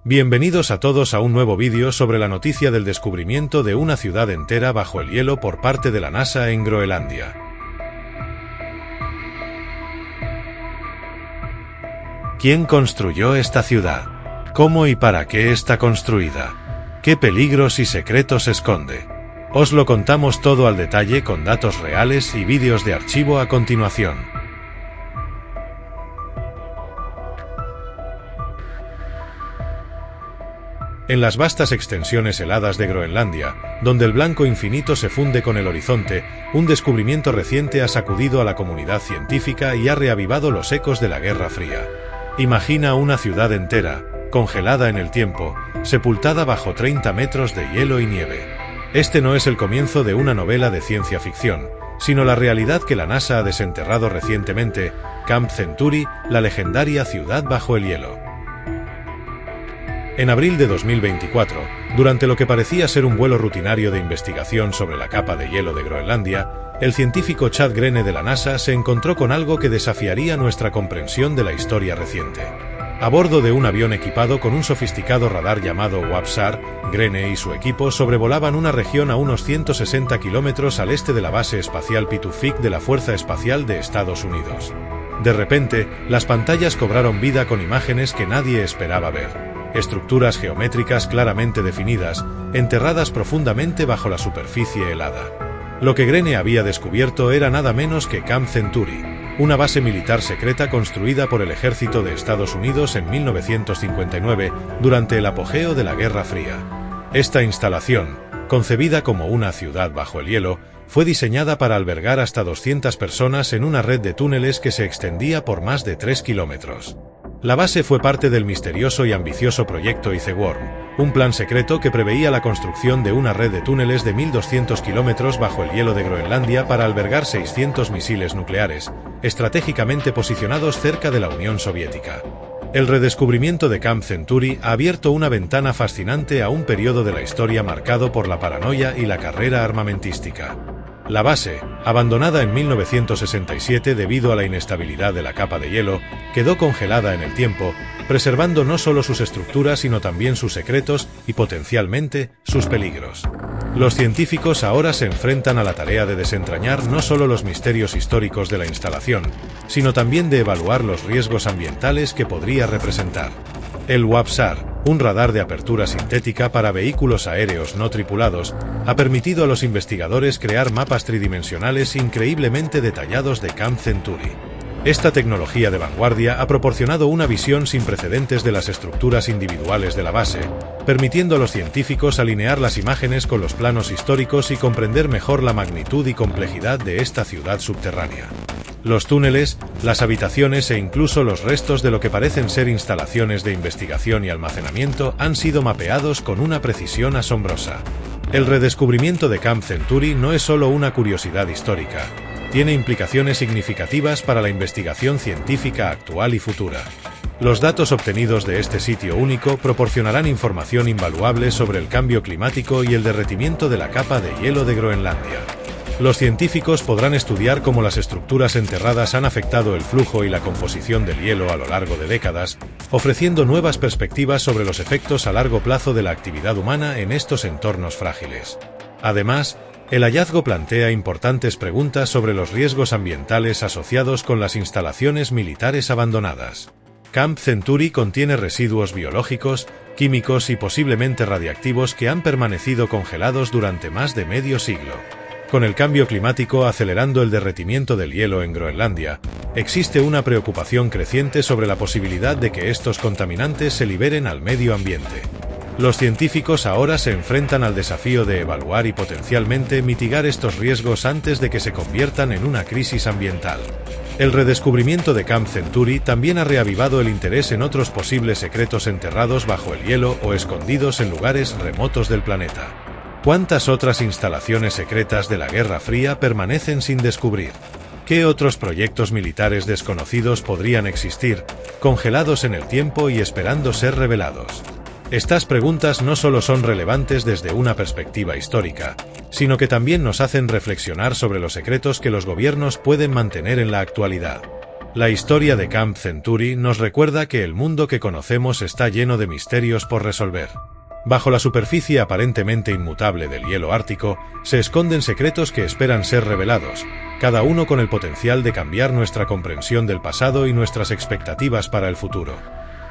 Bienvenidos a todos a un nuevo vídeo sobre la noticia del descubrimiento de una ciudad entera bajo el hielo por parte de la NASA en Groenlandia. ¿Quién construyó esta ciudad? ¿Cómo y para qué está construida? ¿Qué peligros y secretos esconde? Os lo contamos todo al detalle con datos reales y vídeos de archivo a continuación. En las vastas extensiones heladas de Groenlandia, donde el blanco infinito se funde con el horizonte, un descubrimiento reciente ha sacudido a la comunidad científica y ha reavivado los ecos de la Guerra Fría. Imagina una ciudad entera, congelada en el tiempo, sepultada bajo 30 metros de hielo y nieve. Este no es el comienzo de una novela de ciencia ficción, sino la realidad que la NASA ha desenterrado recientemente: Camp Century, la legendaria ciudad bajo el hielo. En abril de 2024, durante lo que parecía ser un vuelo rutinario de investigación sobre la capa de hielo de Groenlandia, el científico Chad Grene de la NASA se encontró con algo que desafiaría nuestra comprensión de la historia reciente. A bordo de un avión equipado con un sofisticado radar llamado WAP-SAR, Grene y su equipo sobrevolaban una región a unos 160 kilómetros al este de la base espacial Pituffik de la Fuerza Espacial de Estados Unidos. De repente, las pantallas cobraron vida con imágenes que nadie esperaba ver. Estructuras geométricas claramente definidas, enterradas profundamente bajo la superficie helada. Lo que Grene había descubierto era nada menos que Camp Century, una base militar secreta construida por el ejército de Estados Unidos en 1959, durante el apogeo de la Guerra Fría. Esta instalación, concebida como una ciudad bajo el hielo, fue diseñada para albergar hasta 200 personas en una red de túneles que se extendía por más de 3 kilómetros. La base fue parte del misterioso y ambicioso proyecto Iceworm, un plan secreto que preveía la construcción de una red de túneles de 1.200 kilómetros bajo el hielo de Groenlandia para albergar 600 misiles nucleares, estratégicamente posicionados cerca de la Unión Soviética. El redescubrimiento de Camp Century ha abierto una ventana fascinante a un periodo de la historia marcado por la paranoia y la carrera armamentística. La base, abandonada en 1967 debido a la inestabilidad de la capa de hielo, quedó congelada en el tiempo, preservando no solo sus estructuras sino también sus secretos y, potencialmente, sus peligros. Los científicos ahora se enfrentan a la tarea de desentrañar no solo los misterios históricos de la instalación, sino también de evaluar los riesgos ambientales que podría representar. El WAP-SAR, un radar de apertura sintética para vehículos aéreos no tripulados, ha permitido a los investigadores crear mapas tridimensionales increíblemente detallados de Camp Century. Esta tecnología de vanguardia ha proporcionado una visión sin precedentes de las estructuras individuales de la base, permitiendo a los científicos alinear las imágenes con los planos históricos y comprender mejor la magnitud y complejidad de esta ciudad subterránea. Los túneles, las habitaciones e incluso los restos de lo que parecen ser instalaciones de investigación y almacenamiento han sido mapeados con una precisión asombrosa. El redescubrimiento de Camp Century no es solo una curiosidad histórica, tiene implicaciones significativas para la investigación científica actual y futura. Los datos obtenidos de este sitio único proporcionarán información invaluable sobre el cambio climático y el derretimiento de la capa de hielo de Groenlandia. Los científicos podrán estudiar cómo las estructuras enterradas han afectado el flujo y la composición del hielo a lo largo de décadas, ofreciendo nuevas perspectivas sobre los efectos a largo plazo de la actividad humana en estos entornos frágiles. Además, el hallazgo plantea importantes preguntas sobre los riesgos ambientales asociados con las instalaciones militares abandonadas. Camp Century contiene residuos biológicos, químicos y posiblemente radiactivos que han permanecido congelados durante más de medio siglo. Con el cambio climático acelerando el derretimiento del hielo en Groenlandia, existe una preocupación creciente sobre la posibilidad de que estos contaminantes se liberen al medio ambiente. Los científicos ahora se enfrentan al desafío de evaluar y potencialmente mitigar estos riesgos antes de que se conviertan en una crisis ambiental. El redescubrimiento de Camp Century también ha reavivado el interés en otros posibles secretos enterrados bajo el hielo o escondidos en lugares remotos del planeta. ¿Cuántas otras instalaciones secretas de la Guerra Fría permanecen sin descubrir? ¿Qué otros proyectos militares desconocidos podrían existir, congelados en el tiempo y esperando ser revelados? Estas preguntas no solo son relevantes desde una perspectiva histórica, sino que también nos hacen reflexionar sobre los secretos que los gobiernos pueden mantener en la actualidad. La historia de Camp Century nos recuerda que el mundo que conocemos está lleno de misterios por resolver. Bajo la superficie aparentemente inmutable del hielo ártico, se esconden secretos que esperan ser revelados, cada uno con el potencial de cambiar nuestra comprensión del pasado y nuestras expectativas para el futuro.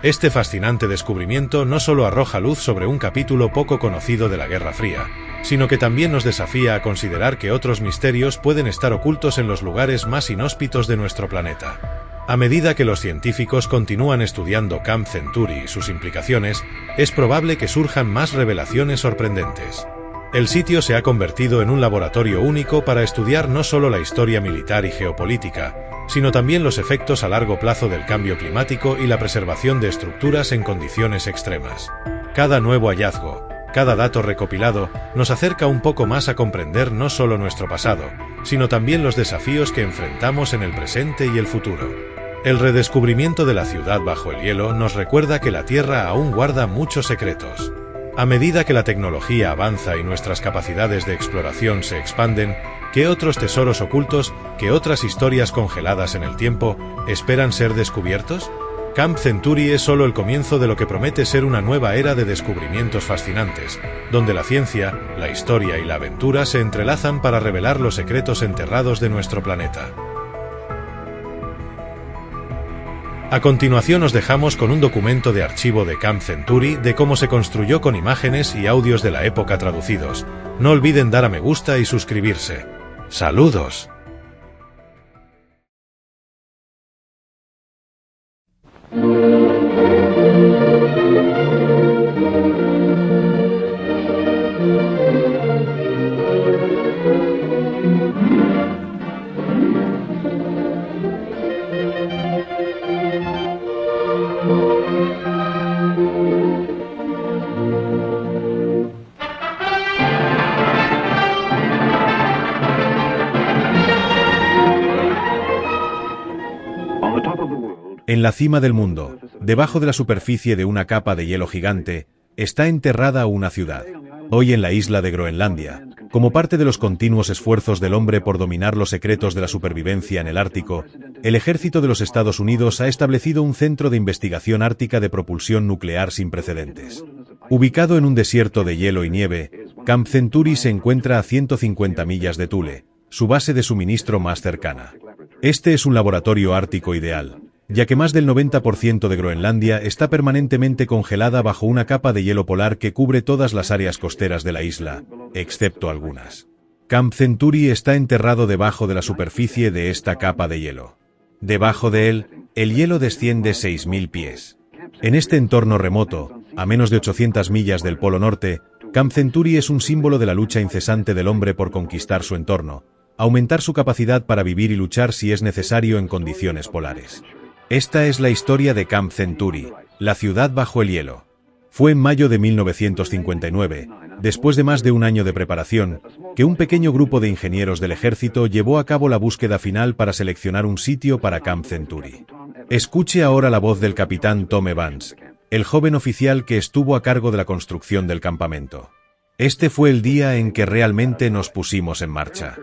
Este fascinante descubrimiento no solo arroja luz sobre un capítulo poco conocido de la Guerra Fría, sino que también nos desafía a considerar que otros misterios pueden estar ocultos en los lugares más inhóspitos de nuestro planeta. A medida que los científicos continúan estudiando Camp Century y sus implicaciones, es probable que surjan más revelaciones sorprendentes. El sitio se ha convertido en un laboratorio único para estudiar no solo la historia militar y geopolítica, sino también los efectos a largo plazo del cambio climático y la preservación de estructuras en condiciones extremas. Cada nuevo hallazgo, cada dato recopilado, nos acerca un poco más a comprender no solo nuestro pasado, sino también los desafíos que enfrentamos en el presente y el futuro. El redescubrimiento de la ciudad bajo el hielo nos recuerda que la Tierra aún guarda muchos secretos. A medida que la tecnología avanza y nuestras capacidades de exploración se expanden, ¿qué otros tesoros ocultos, qué otras historias congeladas en el tiempo, esperan ser descubiertos? Camp Century es solo el comienzo de lo que promete ser una nueva era de descubrimientos fascinantes, donde la ciencia, la historia y la aventura se entrelazan para revelar los secretos enterrados de nuestro planeta. A continuación os dejamos con un documento de archivo de Camp Century de cómo se construyó con imágenes y audios de la época traducidos. No olviden dar a me gusta y suscribirse. ¡Saludos! En la cima del mundo, debajo de la superficie de una capa de hielo gigante, está enterrada una ciudad. Hoy en la isla de Groenlandia, como parte de los continuos esfuerzos del hombre por dominar los secretos de la supervivencia en el Ártico, el ejército de los Estados Unidos ha establecido un centro de investigación ártica de propulsión nuclear sin precedentes. Ubicado en un desierto de hielo y nieve, Camp Century se encuentra a 150 millas de Thule, su base de suministro más cercana. Este es un laboratorio ártico ideal, ya que más del 90% de Groenlandia está permanentemente congelada bajo una capa de hielo polar que cubre todas las áreas costeras de la isla, excepto algunas. Camp Century está enterrado debajo de la superficie de esta capa de hielo. Debajo de él, el hielo desciende 6.000 pies. En este entorno remoto, a menos de 800 millas del Polo Norte, Camp Century es un símbolo de la lucha incesante del hombre por conquistar su entorno, aumentar su capacidad para vivir y luchar si es necesario en condiciones polares. Esta es la historia de Camp Century, la ciudad bajo el hielo. Fue en mayo de 1959, después de más de un año de preparación, que un pequeño grupo de ingenieros del ejército llevó a cabo la búsqueda final para seleccionar un sitio para Camp Century. Escuche ahora la voz del capitán Tom Evans, el joven oficial que estuvo a cargo de la construcción del campamento. Este fue el día en que realmente nos pusimos en marcha.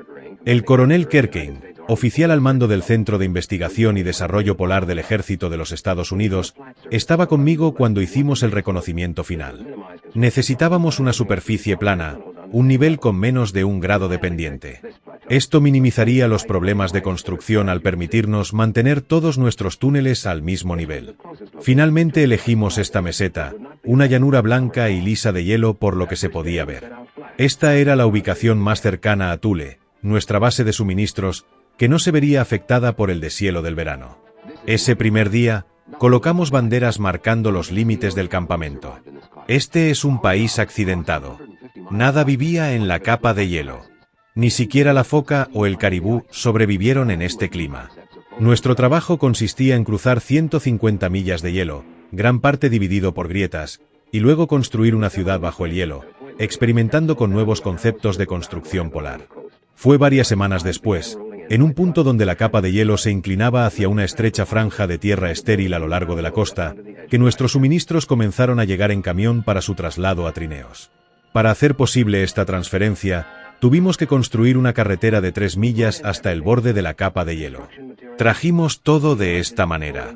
El coronel Kerkein, oficial al mando del Centro de Investigación y Desarrollo Polar del Ejército de los Estados Unidos, estaba conmigo cuando hicimos el reconocimiento final. Necesitábamos una superficie plana, un nivel con menos de 1 grado de pendiente. Esto minimizaría los problemas de construcción al permitirnos mantener todos nuestros túneles al mismo nivel. Finalmente elegimos esta meseta, una llanura blanca y lisa de hielo por lo que se podía ver. Esta era la ubicación más cercana a Thule, nuestra base de suministros, que no se vería afectada por el deshielo del verano. Ese primer día, colocamos banderas marcando los límites del campamento. Este es un país accidentado. Nada vivía en la capa de hielo. Ni siquiera la foca o el caribú sobrevivieron en este clima. Nuestro trabajo consistía en cruzar 150 millas de hielo, gran parte dividido por grietas, y luego construir una ciudad bajo el hielo, experimentando con nuevos conceptos de construcción polar. Fue varias semanas después, en un punto donde la capa de hielo se inclinaba hacia una estrecha franja de tierra estéril a lo largo de la costa, que nuestros suministros comenzaron a llegar en camión para su traslado a trineos. Para hacer posible esta transferencia, tuvimos que construir una carretera de 3 millas hasta el borde de la capa de hielo. Trajimos todo de esta manera: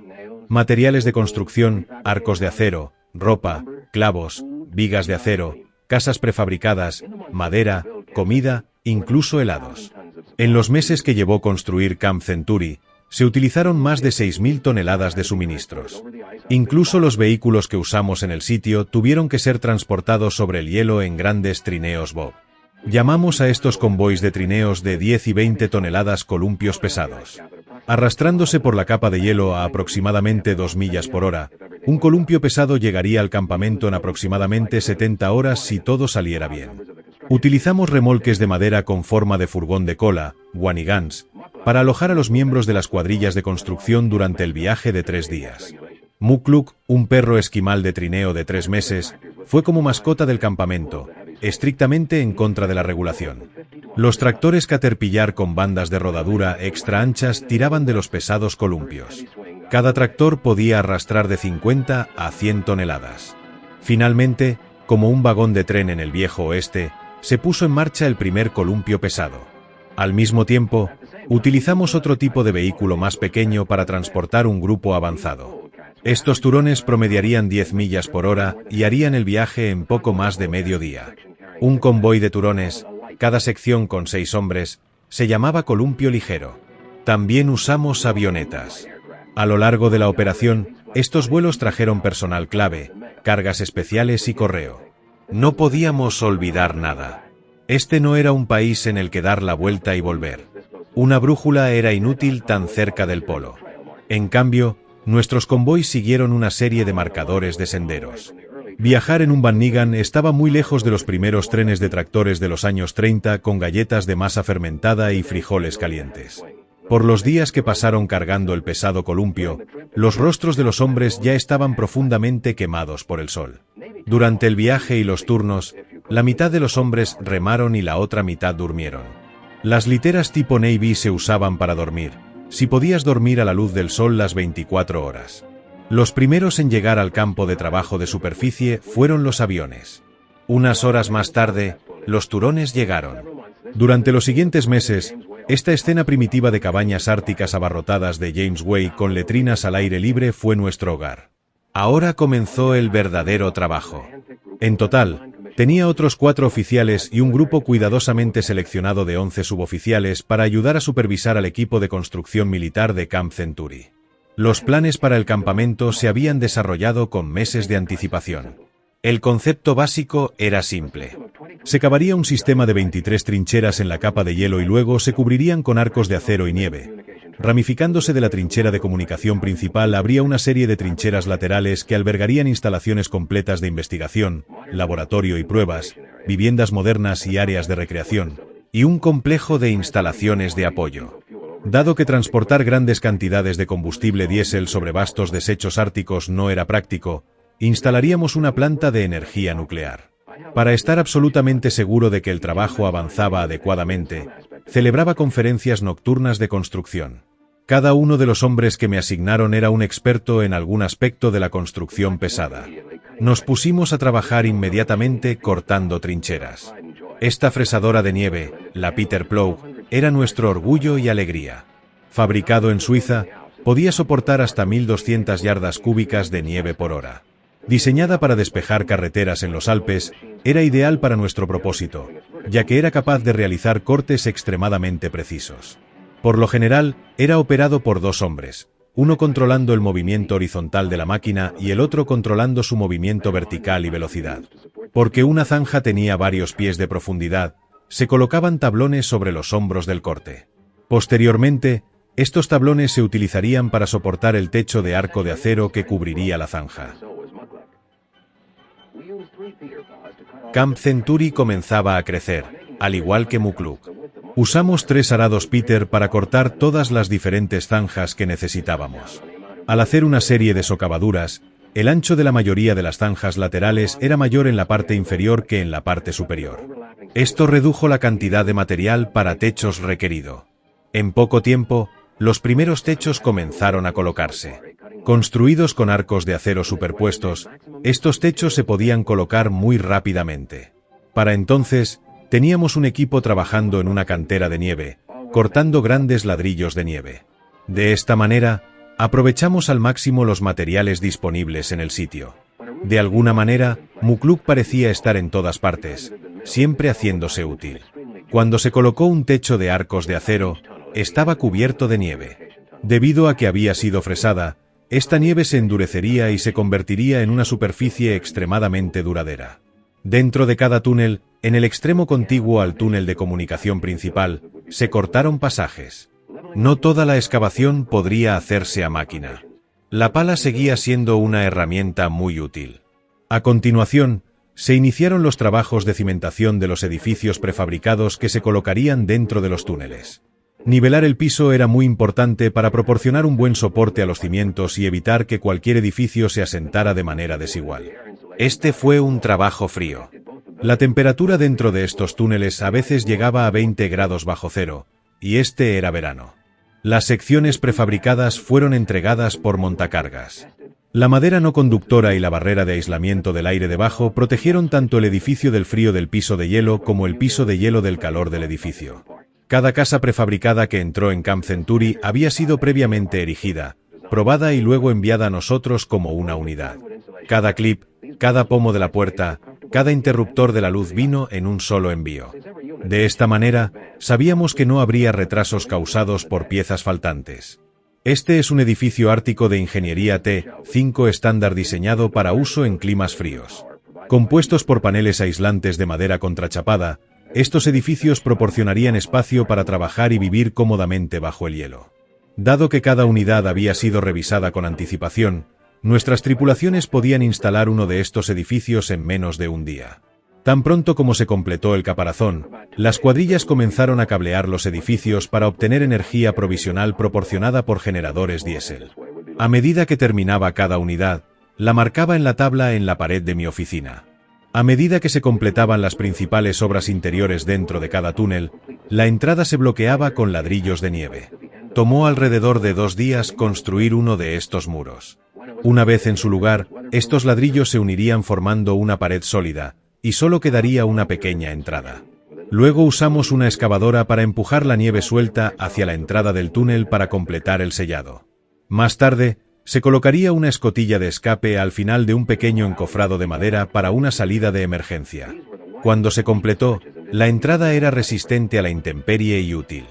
materiales de construcción, arcos de acero, ropa, clavos, vigas de acero, casas prefabricadas, madera, comida, incluso helados. En los meses que llevó construir Camp Century, se utilizaron más de 6.000 toneladas de suministros. Incluso los vehículos que usamos en el sitio tuvieron que ser transportados sobre el hielo en grandes trineos bob. Llamamos a estos convoys de trineos de 10 y 20 toneladas columpios pesados. Arrastrándose por la capa de hielo a aproximadamente 2 millas por hora, un columpio pesado llegaría al campamento en aproximadamente 70 horas si todo saliera bien. Utilizamos remolques de madera con forma de furgón de cola, wanigans, para alojar a los miembros de las cuadrillas de construcción durante el viaje de 3 días. Mukluk, un perro esquimal de trineo de 3 meses, fue como mascota del campamento, estrictamente en contra de la regulación. Los tractores Caterpillar con bandas de rodadura extra anchas tiraban de los pesados columpios. Cada tractor podía arrastrar de 50 a 100 toneladas. Finalmente, como un vagón de tren en el viejo oeste, se puso en marcha el primer columpio pesado. Al mismo tiempo, utilizamos otro tipo de vehículo más pequeño para transportar un grupo avanzado. Estos turones promediarían 10 millas por hora y harían el viaje en poco más de medio día. Un convoy de turones, cada sección con 6 hombres, se llamaba columpio ligero. También usamos avionetas. A lo largo de la operación, estos vuelos trajeron personal clave, cargas especiales y correo. No podíamos olvidar nada. Este no era un país en el que dar la vuelta y volver. Una brújula era inútil tan cerca del polo. En cambio, nuestros convoys siguieron una serie de marcadores de senderos. Viajar en un Van Nigan estaba muy lejos de los primeros trenes de tractores de los años 30 con galletas de masa fermentada y frijoles calientes. Por los días que pasaron cargando el pesado columpio, los rostros de los hombres ya estaban profundamente quemados por el sol. Durante el viaje y los turnos, la mitad de los hombres remaron y la otra mitad durmieron. Las literas tipo Navy se usaban para dormir, si podías dormir a la luz del sol las 24 horas. Los primeros en llegar al campo de trabajo de superficie fueron los aviones. Unas horas más tarde, los turones llegaron. Durante los siguientes meses, esta escena primitiva de cabañas árticas abarrotadas de James Way con letrinas al aire libre fue nuestro hogar. Ahora comenzó el verdadero trabajo. En total, tenía otros 4 oficiales y un grupo cuidadosamente seleccionado de 11 suboficiales para ayudar a supervisar al equipo de construcción militar de Camp Century. Los planes para el campamento se habían desarrollado con meses de anticipación. El concepto básico era simple. Se cavaría un sistema de 23 trincheras en la capa de hielo y luego se cubrirían con arcos de acero y nieve. Ramificándose de la trinchera de comunicación principal habría una serie de trincheras laterales que albergarían instalaciones completas de investigación, laboratorio y pruebas, viviendas modernas y áreas de recreación, y un complejo de instalaciones de apoyo. Dado que transportar grandes cantidades de combustible diésel sobre vastos desechos árticos no era práctico, instalaríamos una planta de energía nuclear. Para estar absolutamente seguro de que el trabajo avanzaba adecuadamente, celebraba conferencias nocturnas de construcción. Cada uno de los hombres que me asignaron era un experto en algún aspecto de la construcción pesada. Nos pusimos a trabajar inmediatamente cortando trincheras. Esta fresadora de nieve, la Peter Plough, era nuestro orgullo y alegría. Fabricado en Suiza, podía soportar hasta 1.200 yardas cúbicas de nieve por hora. Diseñada para despejar carreteras en los Alpes, era ideal para nuestro propósito, ya que era capaz de realizar cortes extremadamente precisos. Por lo general, era operado por 2 hombres, uno controlando el movimiento horizontal de la máquina y el otro controlando su movimiento vertical y velocidad. Porque una zanja tenía varios pies de profundidad, se colocaban tablones sobre los hombros del corte. Posteriormente, estos tablones se utilizarían para soportar el techo de arco de acero que cubriría la zanja. Camp Century comenzaba a crecer, al igual que Mukluk. Usamos 3 arados Peter para cortar todas las diferentes zanjas que necesitábamos. Al hacer una serie de socavaduras, el ancho de la mayoría de las zanjas laterales era mayor en la parte inferior que en la parte superior. Esto redujo la cantidad de material para techos requerido. En poco tiempo, los primeros techos comenzaron a colocarse. Construidos con arcos de acero superpuestos, estos techos se podían colocar muy rápidamente. Para entonces, teníamos un equipo trabajando en una cantera de nieve, cortando grandes ladrillos de nieve. De esta manera, aprovechamos al máximo los materiales disponibles en el sitio. De alguna manera, Mukluk parecía estar en todas partes, siempre haciéndose útil. Cuando se colocó un techo de arcos de acero, estaba cubierto de nieve. Debido a que había sido fresada, esta nieve se endurecería y se convertiría en una superficie extremadamente duradera. Dentro de cada túnel, en el extremo contiguo al túnel de comunicación principal, se cortaron pasajes. No toda la excavación podría hacerse a máquina. La pala seguía siendo una herramienta muy útil. A continuación, se iniciaron los trabajos de cimentación de los edificios prefabricados que se colocarían dentro de los túneles. Nivelar el piso era muy importante para proporcionar un buen soporte a los cimientos y evitar que cualquier edificio se asentara de manera desigual. Este fue un trabajo frío. La temperatura dentro de estos túneles a veces llegaba a 20 grados bajo cero, y este era verano. Las secciones prefabricadas fueron entregadas por montacargas. La madera no conductora y la barrera de aislamiento del aire debajo protegieron tanto el edificio del frío del piso de hielo como el piso de hielo del calor del edificio. Cada casa prefabricada que entró en Camp Century había sido previamente erigida, probada y luego enviada a nosotros como una unidad. Cada clip, cada pomo de la puerta, cada interruptor de la luz vino en un solo envío. De esta manera, sabíamos que no habría retrasos causados por piezas faltantes. Este es un edificio ártico de ingeniería T5 estándar diseñado para uso en climas fríos. Compuestos por paneles aislantes de madera contrachapada, estos edificios proporcionarían espacio para trabajar y vivir cómodamente bajo el hielo. Dado que cada unidad había sido revisada con anticipación, nuestras tripulaciones podían instalar uno de estos edificios en menos de un día. Tan pronto como se completó el caparazón, las cuadrillas comenzaron a cablear los edificios para obtener energía provisional proporcionada por generadores diésel. A medida que terminaba cada unidad, la marcaba en la tabla en la pared de mi oficina. A medida que se completaban las principales obras interiores dentro de cada túnel, la entrada se bloqueaba con ladrillos de nieve. Tomó alrededor de 2 días construir uno de estos muros. Una vez en su lugar, estos ladrillos se unirían formando una pared sólida, y solo quedaría una pequeña entrada. Luego usamos una excavadora para empujar la nieve suelta hacia la entrada del túnel para completar el sellado. Más tarde, se colocaría una escotilla de escape al final de un pequeño encofrado de madera para una salida de emergencia. Cuando se completó, la entrada era resistente a la intemperie y útil.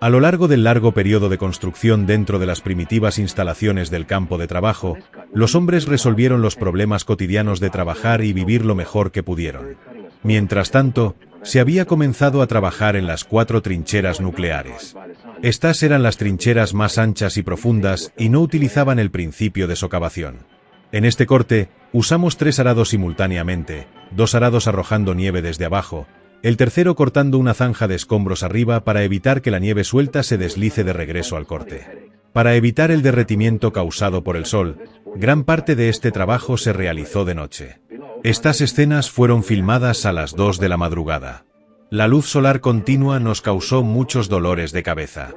A lo largo del largo periodo de construcción dentro de las primitivas instalaciones del campo de trabajo, los hombres resolvieron los problemas cotidianos de trabajar y vivir lo mejor que pudieron. Mientras tanto, se había comenzado a trabajar en las 4 trincheras nucleares. Estas eran las trincheras más anchas y profundas y no utilizaban el principio de socavación. En este corte, usamos 3 arados simultáneamente, 2 arados arrojando nieve desde abajo, el tercero cortando una zanja de escombros arriba para evitar que la nieve suelta se deslice de regreso al corte. Para evitar el derretimiento causado por el sol, gran parte de este trabajo se realizó de noche. Estas escenas fueron filmadas a las 2 de la madrugada. La luz solar continua nos causó muchos dolores de cabeza.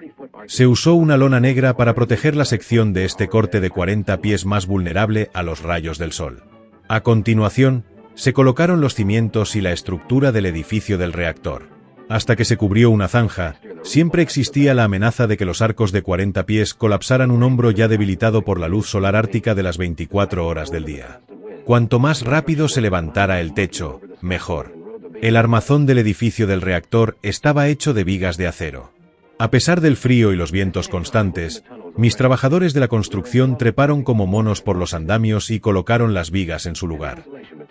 Se usó una lona negra para proteger la sección de este corte de 40 pies más vulnerable a los rayos del sol. A continuación, se colocaron los cimientos y la estructura del edificio del reactor. Hasta que se cubrió una zanja, siempre existía la amenaza de que los arcos de 40 pies colapsaran un hombro ya debilitado por la luz solar ártica de las 24 horas del día. Cuanto más rápido se levantara el techo, mejor. El armazón del edificio del reactor estaba hecho de vigas de acero. A pesar del frío y los vientos constantes, mis trabajadores de la construcción treparon como monos por los andamios y colocaron las vigas en su lugar.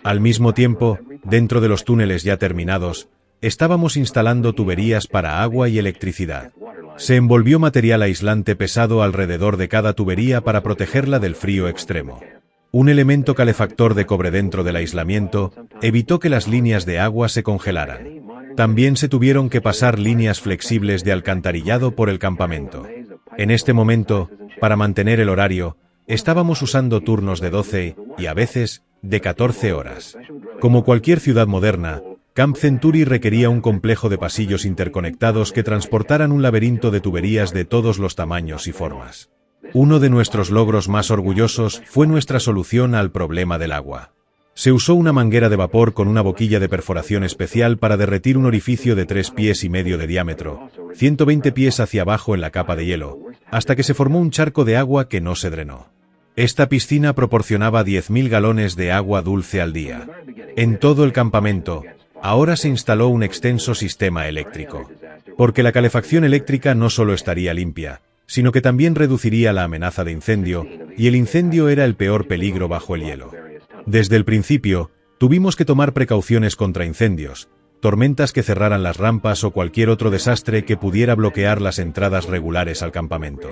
Al mismo tiempo, dentro de los túneles ya terminados, estábamos instalando tuberías para agua y electricidad. Se envolvió material aislante pesado alrededor de cada tubería para protegerla del frío extremo. Un elemento calefactor de cobre dentro del aislamiento evitó que las líneas de agua se congelaran. También se tuvieron que pasar líneas flexibles de alcantarillado por el campamento. En este momento, para mantener el horario, estábamos usando turnos de 12 y, a veces, de 14 horas. Como cualquier ciudad moderna, Camp Century requería un complejo de pasillos interconectados que transportaran un laberinto de tuberías de todos los tamaños y formas. Uno de nuestros logros más orgullosos fue nuestra solución al problema del agua. Se usó una manguera de vapor con una boquilla de perforación especial para derretir un orificio de 3,5 pies de diámetro, 120 pies hacia abajo en la capa de hielo, hasta que se formó un charco de agua que no se drenó. Esta piscina proporcionaba 10.000 galones de agua dulce al día. En todo el campamento, ahora se instaló un extenso sistema eléctrico. Porque la calefacción eléctrica no solo estaría limpia, sino que también reduciría la amenaza de incendio, y el incendio era el peor peligro bajo el hielo. Desde el principio, tuvimos que tomar precauciones contra incendios, tormentas que cerraran las rampas o cualquier otro desastre que pudiera bloquear las entradas regulares al campamento.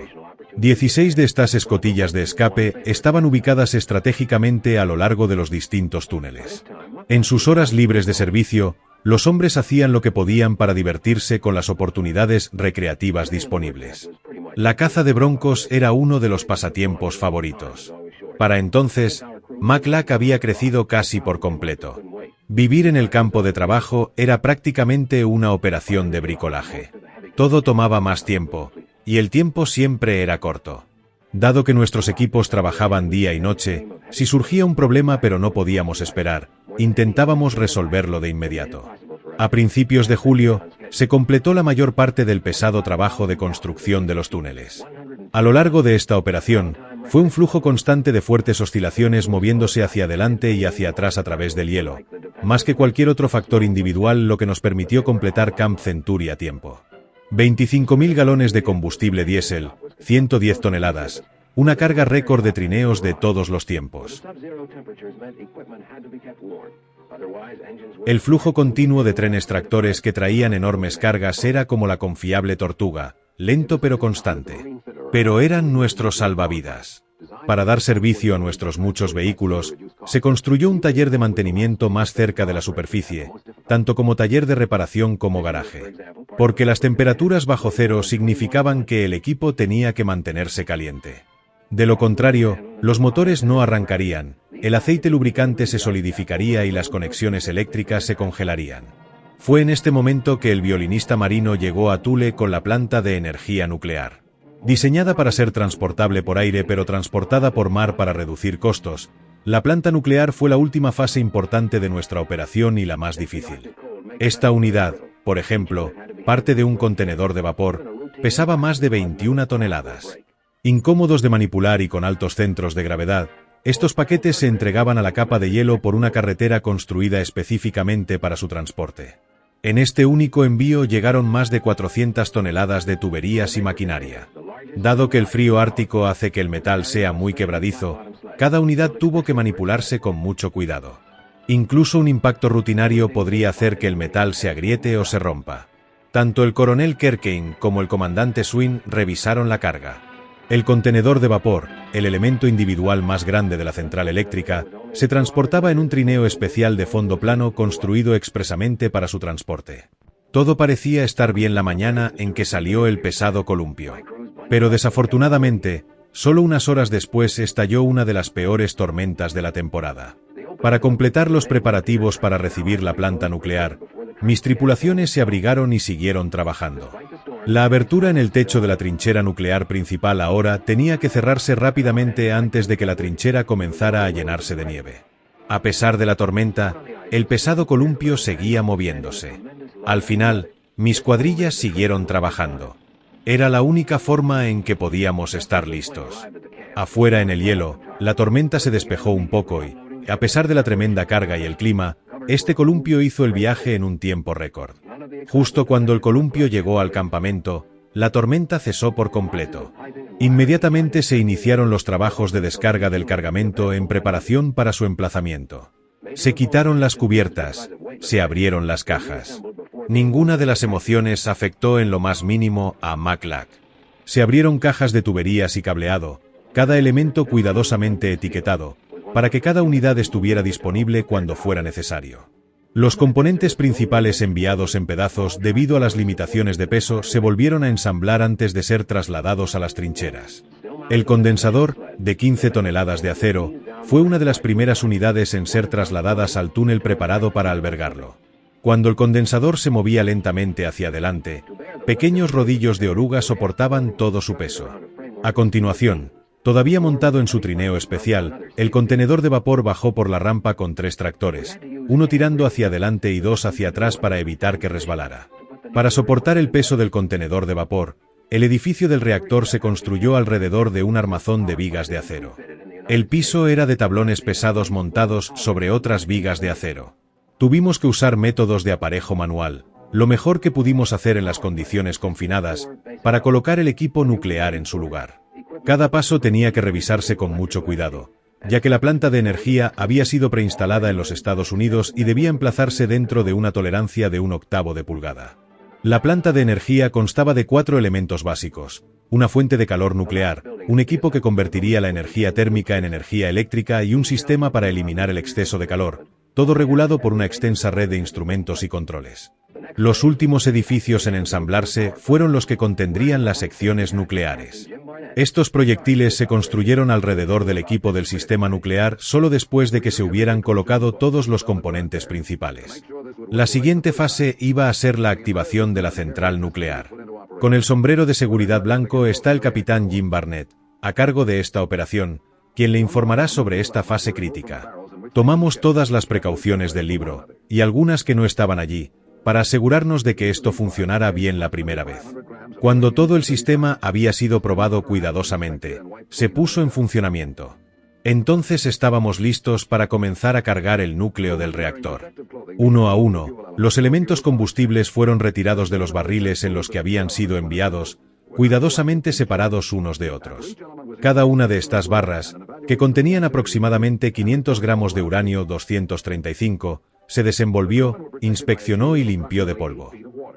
16 de estas escotillas de escape estaban ubicadas estratégicamente a lo largo de los distintos túneles. En sus horas libres de servicio, los hombres hacían lo que podían para divertirse con las oportunidades recreativas disponibles. La caza de broncos era uno de los pasatiempos favoritos. Para entonces, McLack había crecido casi por completo. Vivir en el campo de trabajo era prácticamente una operación de bricolaje. Todo tomaba más tiempo, y el tiempo siempre era corto. Dado que nuestros equipos trabajaban día y noche, si surgía un problema pero no podíamos esperar, intentábamos resolverlo de inmediato. A principios de julio, se completó la mayor parte del pesado trabajo de construcción de los túneles. A lo largo de esta operación, fue un flujo constante de fuertes oscilaciones moviéndose hacia adelante y hacia atrás a través del hielo, más que cualquier otro factor individual, lo que nos permitió completar Camp Century a tiempo. 25.000 galones de combustible diésel, 110 toneladas, una carga récord de trineos de todos los tiempos. El flujo continuo de trenes tractores que traían enormes cargas era como la confiable tortuga, lento pero constante. Pero eran nuestros salvavidas. Para dar servicio a nuestros muchos vehículos, se construyó un taller de mantenimiento más cerca de la superficie, tanto como taller de reparación como garaje. Porque las temperaturas bajo cero significaban que el equipo tenía que mantenerse caliente. De lo contrario, los motores no arrancarían, el aceite lubricante se solidificaría y las conexiones eléctricas se congelarían. Fue en este momento que el violinista marino llegó a Thule con la planta de energía nuclear. Diseñada para ser transportable por aire pero transportada por mar para reducir costos, la planta nuclear fue la última fase importante de nuestra operación y la más difícil. Esta unidad, por ejemplo, parte de un contenedor de vapor, pesaba más de 21 toneladas. Incómodos de manipular y con altos centros de gravedad, estos paquetes se entregaban a la capa de hielo por una carretera construida específicamente para su transporte. En este único envío llegaron más de 400 toneladas de tuberías y maquinaria. Dado que el frío ártico hace que el metal sea muy quebradizo, cada unidad tuvo que manipularse con mucho cuidado. Incluso un impacto rutinario podría hacer que el metal se agriete o se rompa. Tanto el coronel Kerkein como el comandante Swin revisaron la carga. El contenedor de vapor, el elemento individual más grande de la central eléctrica, se transportaba en un trineo especial de fondo plano construido expresamente para su transporte. Todo parecía estar bien la mañana en que salió el pesado columpio. Pero desafortunadamente, solo unas horas después estalló una de las peores tormentas de la temporada. Para completar los preparativos para recibir la planta nuclear, mis tripulaciones se abrigaron y siguieron trabajando. La abertura en el techo de la trinchera nuclear principal ahora tenía que cerrarse rápidamente antes de que la trinchera comenzara a llenarse de nieve. A pesar de la tormenta, el pesado columpio seguía moviéndose. Al final, mis cuadrillas siguieron trabajando. Era la única forma en que podíamos estar listos. Afuera en el hielo, la tormenta se despejó un poco y, a pesar de la tremenda carga y el clima, este columpio hizo el viaje en un tiempo récord. Justo cuando el columpio llegó al campamento, la tormenta cesó por completo. Inmediatamente se iniciaron los trabajos de descarga del cargamento en preparación para su emplazamiento. Se quitaron las cubiertas, se abrieron las cajas. Ninguna de las emociones afectó en lo más mínimo a McLack. Se abrieron cajas de tuberías y cableado, cada elemento cuidadosamente etiquetado, para que cada unidad estuviera disponible cuando fuera necesario. Los componentes principales enviados en pedazos debido a las limitaciones de peso se volvieron a ensamblar antes de ser trasladados a las trincheras. El condensador, de 15 toneladas de acero, fue una de las primeras unidades en ser trasladadas al túnel preparado para albergarlo. Cuando el condensador se movía lentamente hacia adelante, pequeños rodillos de oruga soportaban todo su peso. A continuación, todavía montado en su trineo especial, el contenedor de vapor bajó por la rampa con 3 tractores, uno tirando hacia adelante y 2 hacia atrás para evitar que resbalara. Para soportar el peso del contenedor de vapor, el edificio del reactor se construyó alrededor de un armazón de vigas de acero. El piso era de tablones pesados montados sobre otras vigas de acero. Tuvimos que usar métodos de aparejo manual, lo mejor que pudimos hacer en las condiciones confinadas, para colocar el equipo nuclear en su lugar. Cada paso tenía que revisarse con mucho cuidado, ya que la planta de energía había sido preinstalada en los Estados Unidos y debía emplazarse dentro de una tolerancia de 1/8 de pulgada. La planta de energía constaba de 4 elementos básicos: una fuente de calor nuclear, un equipo que convertiría la energía térmica en energía eléctrica y un sistema para eliminar el exceso de calor, todo regulado por una extensa red de instrumentos y controles. Los últimos edificios en ensamblarse fueron los que contendrían las secciones nucleares. Estos proyectiles se construyeron alrededor del equipo del sistema nuclear solo después de que se hubieran colocado todos los componentes principales. La siguiente fase iba a ser la activación de la central nuclear. Con el sombrero de seguridad blanco está el capitán Jim Barnett, a cargo de esta operación, quien le informará sobre esta fase crítica. Tomamos todas las precauciones del libro, y algunas que no estaban allí, para asegurarnos de que esto funcionara bien la primera vez. Cuando todo el sistema había sido probado cuidadosamente, se puso en funcionamiento. Entonces estábamos listos para comenzar a cargar el núcleo del reactor. Uno a uno, los elementos combustibles fueron retirados de los barriles en los que habían sido enviados, cuidadosamente separados unos de otros. Cada una de estas barras, que contenían aproximadamente 500 gramos de uranio 235, se desenvolvió, inspeccionó y limpió de polvo.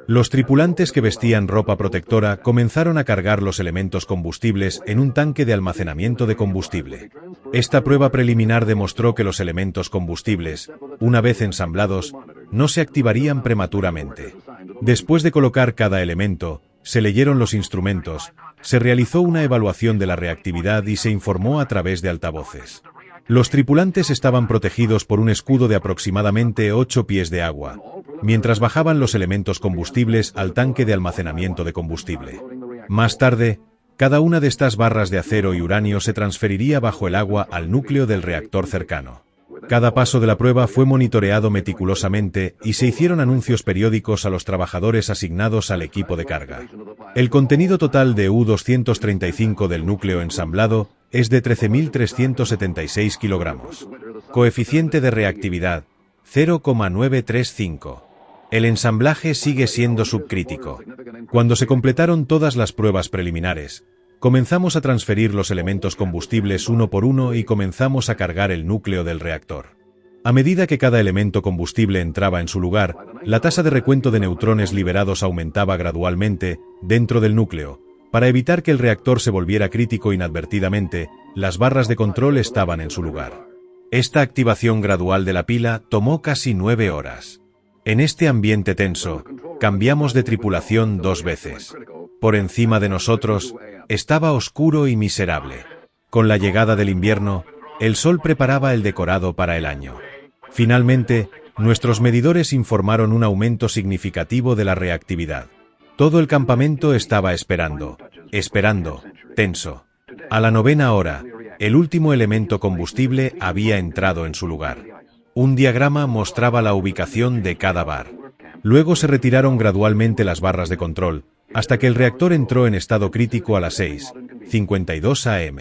Los tripulantes que vestían ropa protectora comenzaron a cargar los elementos combustibles en un tanque de almacenamiento de combustible. Esta prueba preliminar demostró que los elementos combustibles, una vez ensamblados, no se activarían prematuramente. Después de colocar cada elemento, se leyeron los instrumentos, se realizó una evaluación de la reactividad y se informó a través de altavoces. Los tripulantes estaban protegidos por un escudo de aproximadamente 8 pies de agua, mientras bajaban los elementos combustibles al tanque de almacenamiento de combustible. Más tarde, cada una de estas barras de acero y uranio se transferiría bajo el agua al núcleo del reactor cercano. Cada paso de la prueba fue monitoreado meticulosamente y se hicieron anuncios periódicos a los trabajadores asignados al equipo de carga. El contenido total de U-235 del núcleo ensamblado es de 13.376 kilogramos. Coeficiente de reactividad, 0,935. El ensamblaje sigue siendo subcrítico. Cuando se completaron todas las pruebas preliminares, comenzamos a transferir los elementos combustibles uno por uno y comenzamos a cargar el núcleo del reactor. A medida que cada elemento combustible entraba en su lugar, la tasa de recuento de neutrones liberados aumentaba gradualmente dentro del núcleo. Para evitar que el reactor se volviera crítico inadvertidamente, las barras de control estaban en su lugar. Esta activación gradual de la pila tomó casi 9 horas. En este ambiente tenso, cambiamos de tripulación 2 veces. Por encima de nosotros, estaba oscuro y miserable. Con la llegada del invierno, el sol preparaba el decorado para el año. Finalmente, nuestros medidores informaron un aumento significativo de la reactividad. Todo el campamento estaba esperando, tenso. A la 9ª hora, el último elemento combustible había entrado en su lugar. Un diagrama mostraba la ubicación de cada bar. Luego se retiraron gradualmente las barras de control, hasta que el reactor entró en estado crítico a las 6:52 am.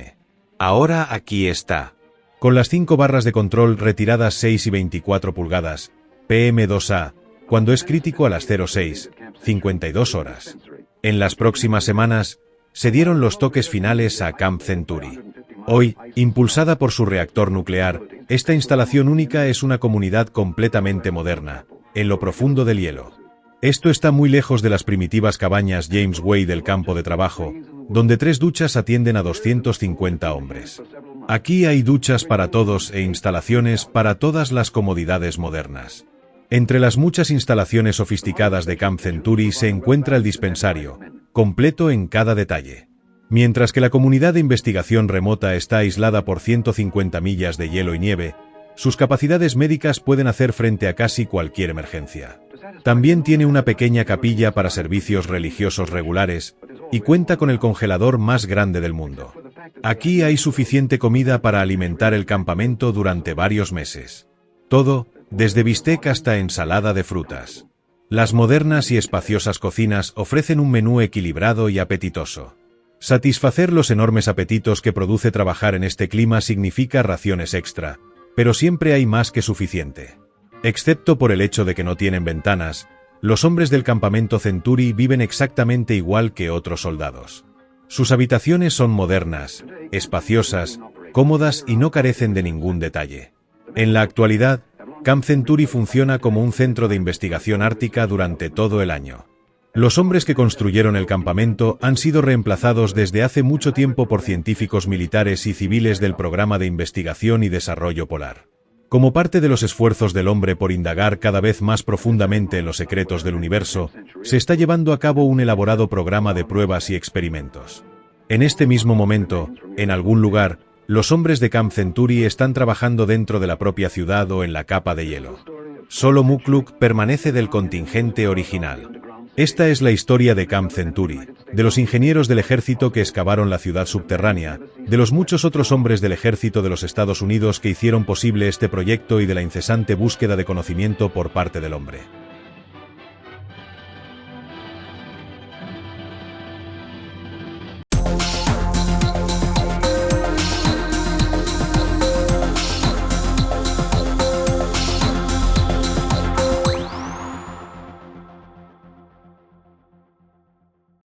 Ahora aquí está. Con las 5 barras de control retiradas 6 y 24 pulgadas, PM2A, cuando es crítico a las 06:52 horas. En las próximas semanas, se dieron los toques finales a Camp Century. Hoy, impulsada por su reactor nuclear, esta instalación única es una comunidad completamente moderna, en lo profundo del hielo. Esto está muy lejos de las primitivas cabañas James Way del campo de trabajo, donde 3 duchas atienden a 250 hombres. Aquí hay duchas para todos e instalaciones para todas las comodidades modernas. Entre las muchas instalaciones sofisticadas de Camp Century se encuentra el dispensario, completo en cada detalle. Mientras que la comunidad de investigación remota está aislada por 150 millas de hielo y nieve, Sus capacidades médicas pueden hacer frente a casi cualquier emergencia. También tiene una pequeña capilla para servicios religiosos regulares y cuenta con el congelador más grande del mundo. Aquí hay suficiente comida para alimentar el campamento durante varios meses. Todo, desde bistec hasta ensalada de frutas. Las modernas y espaciosas cocinas ofrecen un menú equilibrado y apetitoso. Satisfacer los enormes apetitos que produce trabajar en este clima significa raciones extra, pero siempre hay más que suficiente. Excepto por el hecho de que no tienen ventanas, los hombres del campamento Centuri viven exactamente igual que otros soldados. Sus habitaciones son modernas, espaciosas, cómodas y no carecen de ningún detalle. En la actualidad, Camp Centuri funciona como un centro de investigación ártica durante todo el año. Los hombres que construyeron el campamento han sido reemplazados desde hace mucho tiempo por científicos militares y civiles del Programa de Investigación y Desarrollo Polar. Como parte de los esfuerzos del hombre por indagar cada vez más profundamente en los secretos del universo, se está llevando a cabo un elaborado programa de pruebas y experimentos. En este mismo momento, en algún lugar, los hombres de Camp Centuri están trabajando dentro de la propia ciudad o en la capa de hielo. Solo Mukluk permanece del contingente original. Esta es la historia de Camp Centuri, de los ingenieros del ejército que excavaron la ciudad subterránea, de los muchos otros hombres del ejército de los Estados Unidos que hicieron posible este proyecto y de la incesante búsqueda de conocimiento por parte del hombre.